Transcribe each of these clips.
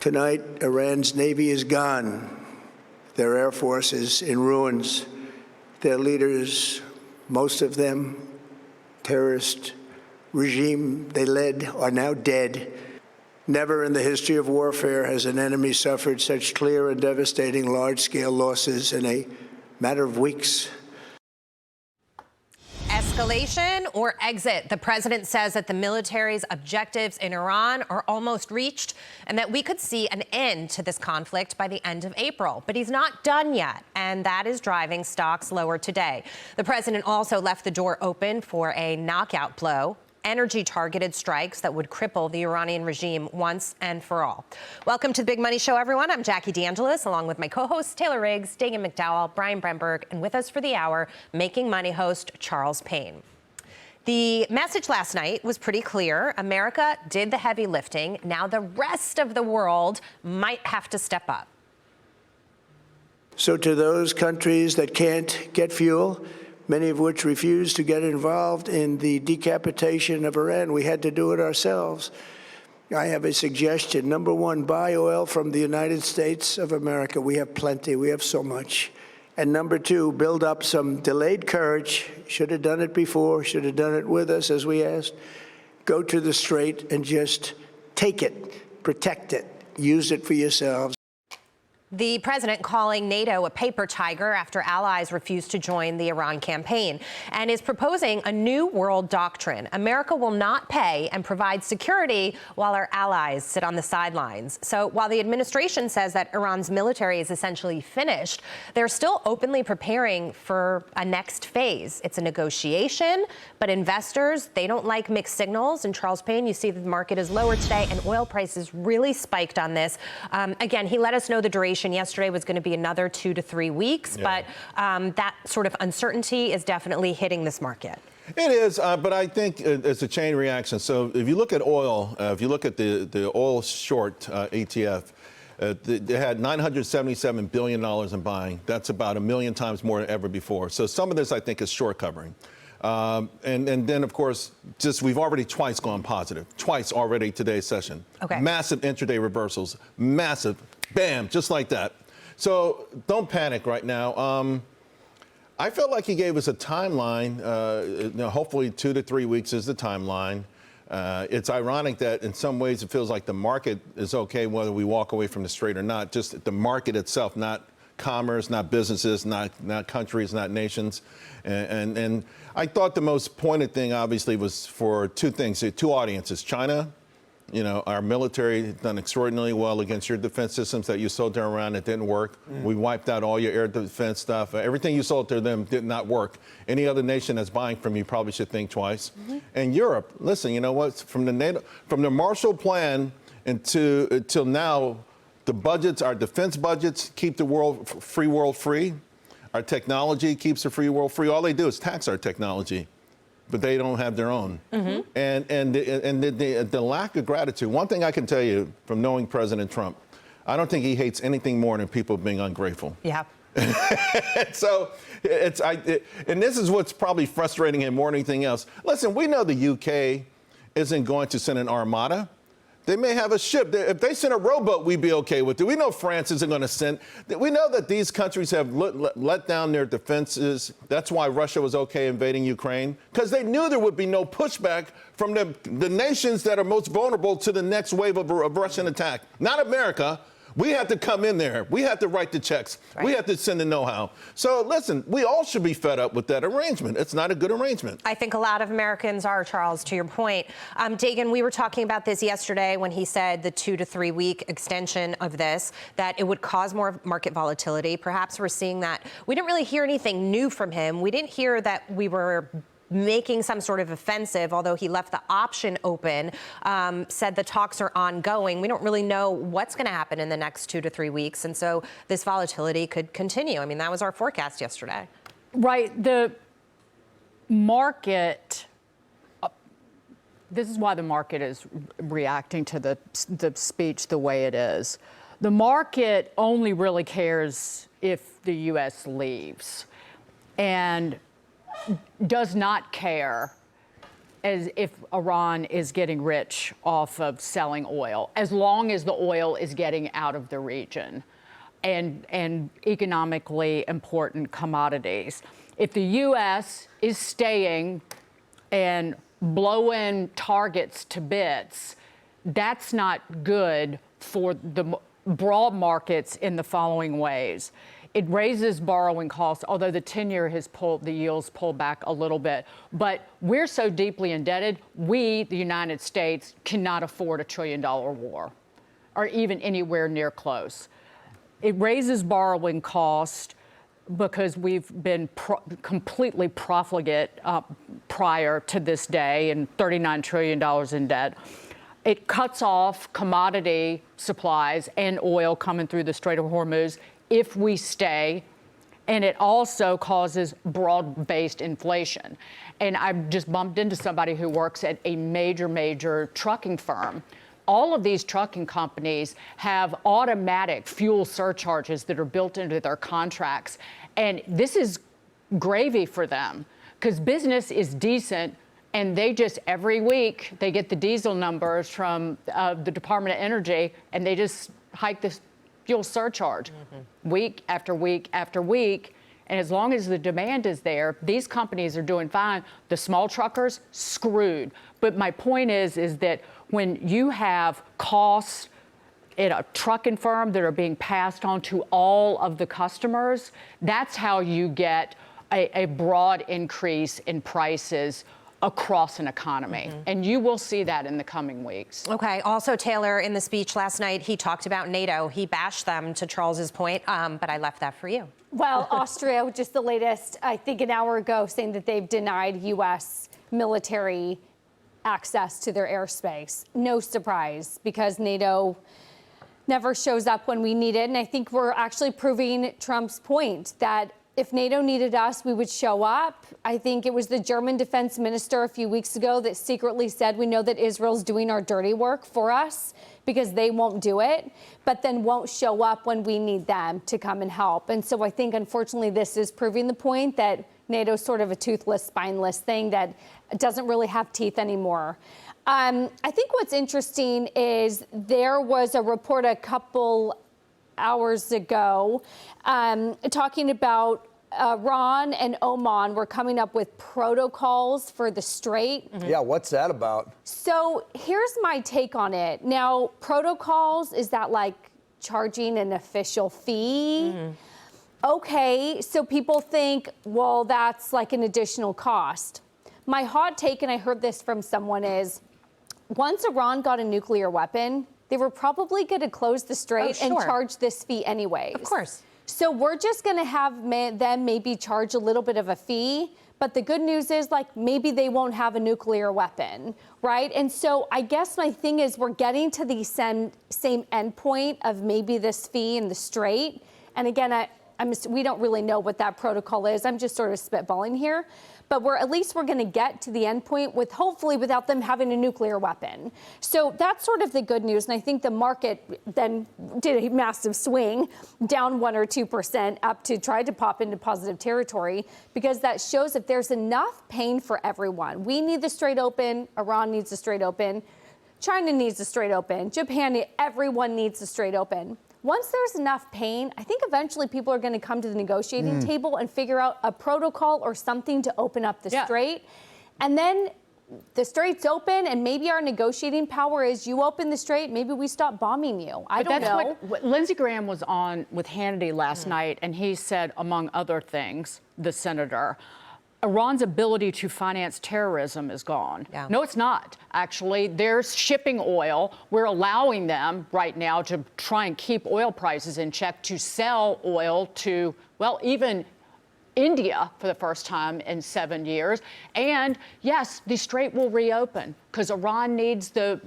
Tonight, Iran's Navy is gone. Their Air Force is in ruins. Their leaders, most of them, terrorist regime they led, are now dead. Never in the history of warfare has an enemy suffered such clear and devastating large-scale losses in a matter of weeks. Escalation or exit? The president says that the military's objectives in Iran are almost reached and that we could see an end to this conflict by the end of April. But he's not done yet, and that is driving stocks lower today. The president also left the door open for a knockout blow: energy-targeted strikes that would cripple the Iranian regime once and for all. Welcome to the Big Money Show, everyone. I'm Jackie DeAngelis, along with my co-hosts Taylor Riggs, Dagan McDowell, Brian Bremberg, and with us for the hour, Making Money host Charles Payne. The message last night was pretty clear. America did the heavy lifting. Now the rest of the world might have to step up. So to those countries that can't get fuel, many of which refused to get involved in the decapitation of Iran, we had to do it ourselves. I have a suggestion. Number one, buy oil from the United States of America. We have plenty. We have so much. And number two, build up some delayed courage. Should have done it before. Should have done it with us, as we asked. Go to the Strait and just take it, protect it, use it for yourselves. The president calling NATO a paper tiger after allies refused to join the Iran campaign, and is proposing a new world doctrine. America will not pay and provide security while our allies sit on the sidelines. So while the administration says that Iran's military is essentially finished, they're still openly preparing for a next phase. It's a negotiation, but investors, they don't like mixed signals. And Charles Payne, you see the market is lower today, and oil prices really spiked on this. Again, he let us know the duration yesterday was going to be another 2 to 3 weeks, but that sort of uncertainty is definitely hitting this market. It is, but I think it's a chain reaction. So if you look at oil, if you look at the oil short ETF, they had $977 billion in buying. That's about 1 million times more than ever before. So some of this, I think, is short covering. And then, of course, we've already twice gone positive, twice already today's session. Okay. Massive intraday reversals, massive, bam, just like that. So don't panic right now. I felt like he gave us a timeline. Hopefully 2 to 3 weeks is the timeline. It's ironic that in some ways it feels like the market is okay whether we walk away from the Strait or not, just the market itself, not commerce, not businesses, not countries, not nations. And I thought the most pointed thing, obviously, was for two things, two audiences. China, our military has done extraordinarily well against your defense systems that you sold to Iran that didn't work. We wiped out all your air defense stuff. Everything you sold to them did not work. Any other nation that's buying from you probably should think twice. And Europe, listen, you know what? From the Marshall Plan until now, the budgets, our defense budgets, keep the free world free. Our technology keeps the free world free. All they do is tax our technology, but they don't have their own. And the lack of gratitude. One thing I can tell you from knowing President Trump, I don't think he hates anything more than people being ungrateful. Yeah. So and this is what's probably frustrating him more than anything else. Listen, we know the UK isn't going to send an armada. They may have a ship. If they send a rowboat, we'd be okay with it. We know France isn't going to send. We know that these countries have let down their defenses. That's why Russia was okay invading Ukraine, because they knew there would be no pushback from the nations that are most vulnerable to the next wave of Russian attack. Not America. We have to come in there. We have to write the checks. Right. We have to send the know-how. So listen, we all should be fed up with that arrangement. It's not a good arrangement. I think a lot of Americans are, Charles, to your point. Dagan, we were talking about this yesterday when he said the 2 to 3 week extension of this, that it would cause more market volatility. Perhaps we're seeing that. We didn't really hear anything new from him. We didn't hear that we were making some sort of offensive, although he left the option open, said the talks are ongoing. We don't really know what's going to happen in the next 2 to 3 weeks. And so this volatility could continue. I mean, that was our forecast yesterday. Right. The market, this is why the market is reacting to the speech the way it is. The market only really cares if the U.S. leaves and does not care as if Iran is getting rich off of selling oil, as long as the oil is getting out of the region and economically important commodities. If the U.S. is staying and blowing targets to bits, that's not good for the broad markets in the following ways. It raises borrowing costs, although the 10-year has the yields pulled back a little bit. But we're so deeply indebted, we, the United States, cannot afford $1 trillion war, or even anywhere near close. It raises borrowing cost because we've been completely profligate prior to this day and $39 trillion in debt. It cuts off commodity supplies and oil coming through the Strait of Hormuz if we stay, and it also causes broad-based inflation. And I just bumped into somebody who works at a major trucking firm. All of these trucking companies have automatic fuel surcharges that are built into their contracts. And this is gravy for them because business is decent, and they just every week they get the diesel numbers from the Department of Energy, and they just hike this fuel surcharge week after week after week. And as long as the demand is there, these companies are doing fine. The small truckers, screwed. But my point is that when you have costs at a trucking firm that are being passed on to all of the customers, that's how you get a broad increase in prices across an economy. And you will see that in the coming weeks. Okay. Also, Taylor, in the speech last night, he talked about NATO. He bashed them, to Charles's point, but I left that for you. Well, Austria, just the latest, I think an hour ago, saying that they've denied U.S. military access to their airspace. No surprise, because NATO never shows up when we need it. And I think we're actually proving Trump's point that if NATO needed us, we would show up. I think it was the German defense minister a few weeks ago that secretly said, we know that Israel's doing our dirty work for us because they won't do it, but then won't show up when we need them to come and help. And so I think, unfortunately, this is proving the point that NATO's sort of a toothless, spineless thing that doesn't really have teeth anymore. I think what's interesting is there was a report a couple hours ago talking about Iran and Oman were coming up with protocols for the Strait. Yeah, what's that about? So here's my take on it. Now, protocols, is that like charging an official fee? Okay, so people think, well, that's like an additional cost. My hot take, and I heard this from someone, is once Iran got a nuclear weapon, they were probably going to close the Strait and charge this fee anyways. Of course. So we're just going to have them maybe charge a little bit of a fee. But the good news is, like, maybe they won't have a nuclear weapon, right? And so I guess my thing is we're getting to the same endpoint of maybe this fee in the Strait. And again, we don't really know what that protocol is. I'm just sort of spitballing here. But at least we're going to get to the end point with, hopefully, without them having a nuclear weapon. So that's sort of the good news. And I think the market then did a massive swing down 1 or 2% up to try to pop into positive territory, because that shows if there's enough pain for everyone. We need the Strait open. Iran needs the Strait open. China needs the Strait open. Japan, everyone needs the Strait open. Once there's enough pain, I think eventually people are going to come to the negotiating table and figure out a protocol or something to open up the Strait. And then the Strait's open, and maybe our negotiating power is you open the Strait, maybe we stop bombing you. I don't know. What Lindsey Graham was on with Hannity last night, and he said, among other things, the senator, Iran's ability to finance terrorism is gone. Yeah. No, it's not. Actually, they're shipping oil. We're allowing them right now to try and keep oil prices in check, to sell oil to, well, even India for the first time in 7 years. And yes, the Strait will reopen because Iran needs the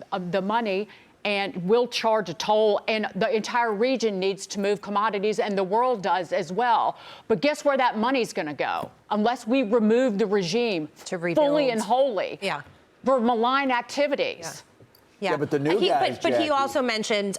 money and will charge a toll, and the entire region needs to move commodities, and the world does as well. But guess where that money's going to go? Unless we remove the regime to rebuild fully and wholly Yeah. for malign activities. Yeah, but the new guys, but he Jackie. also mentioned,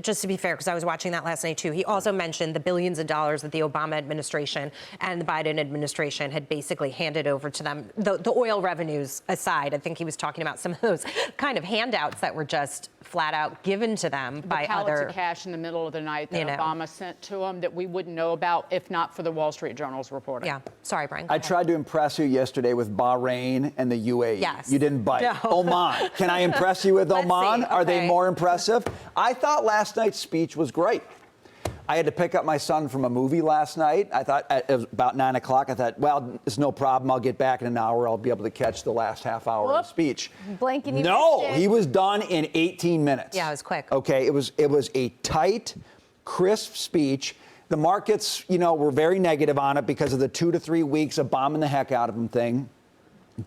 just to be fair, because I was watching that last night too, he also mentioned the billions of dollars that the Obama administration and the Biden administration had basically handed over to them. The oil revenues aside, I think he was talking about some of those kind of handouts that were just flat out given to them by pallets other of cash in the middle of the night that you know. Obama sent to him that we wouldn't know about if not for the Wall Street Journal's reporting. Yeah, sorry, Brian. I tried to impress you yesterday with Bahrain and the UAE. Yes. You didn't bite. No. Oman. Can I impress you with Let's Oman? see. Are they Okay. more impressive? I thought last night's speech was great. I had to pick up my son from a movie last night. I thought it was about 9 o'clock. I thought, well, it's no problem. I'll get back in an hour. I'll be able to catch the last half hour of the Whoop. speech. Blanking you No, missed it. he was done in 18 minutes. Yeah, it was quick. Okay, it was a tight, crisp speech. The markets, were very negative on it because of the 2 to 3 weeks of bombing the heck out of him thing.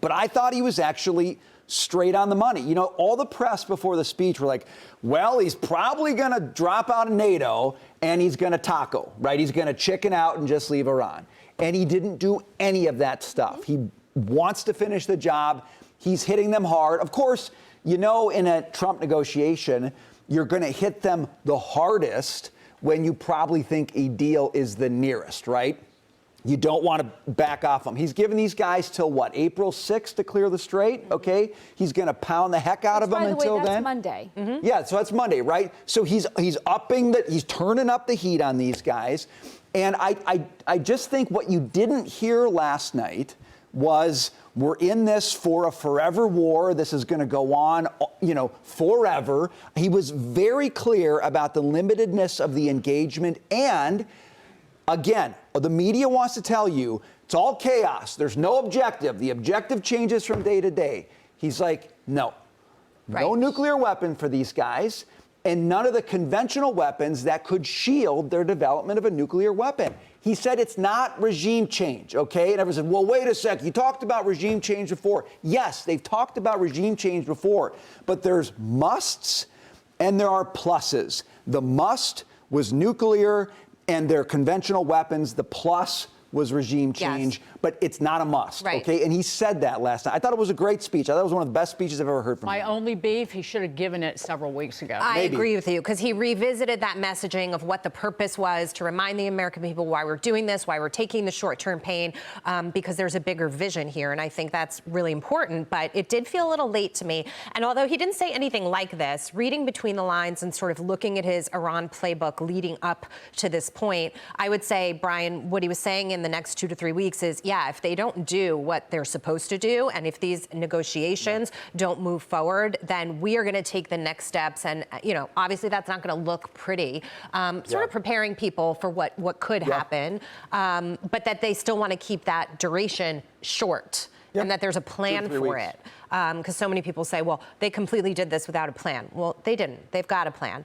But I thought he was actually straight on the money. All the press before the speech were like, well, he's probably going to drop out of NATO and he's going to taco, right? He's going to chicken out and just leave Iran. And he didn't do any of that stuff. He wants to finish the job. He's hitting them hard. Of course, in a Trump negotiation, you're going to hit them the hardest when you probably think a deal is the nearest, right? You don't want to back off them. He's given these guys till what, April 6th to clear the strait, okay? He's going to pound the heck out of them until then. By the way, that's Monday. Yeah, so that's Monday, right? So he's turning up the heat on these guys. And I just think what you didn't hear last night was we're in this for a forever war. This is going to go on, forever. He was very clear about the limitedness of the engagement. And again, the media wants to tell you it's all chaos. There's no objective. The objective changes from day to day. He's like, no. No Right. nuclear weapon for these guys, and none of the conventional weapons that could shield their development of a nuclear weapon. He said it's not regime change, okay? And everyone said, well, wait a sec. You talked about regime change before. Yes, they've talked about regime change before, but there's musts and there are pluses. The must was nuclear and their conventional weapons. The plus was regime change, but it's not a must, Right. okay? And he said that last night. I thought it was a great speech. I thought it was one of the best speeches I've ever heard from My him. only beef, he should have given it several weeks ago. I Maybe. agree with you because he revisited that messaging of what the purpose was to remind the American people why we're doing this, why we're taking the short-term pain, because there's a bigger vision here, and I think that's really important. But it did feel a little late to me. And although he didn't say anything like this, reading between the lines and sort of looking at his Iran playbook leading up to this point, I would say, Brian, what he was saying in the next 2 to 3 weeks is, yeah, if they don't do what they're supposed to do, and if these negotiations don't move forward, then we are going to take the next steps. And, obviously that's not going to look pretty. Sort of preparing people for what could happen, but that they still want to keep that duration short. And that there's a plan 2 to 3 for weeks. it. Because so many people say, well, they completely did this without a plan. Well, they didn't. They've got a plan.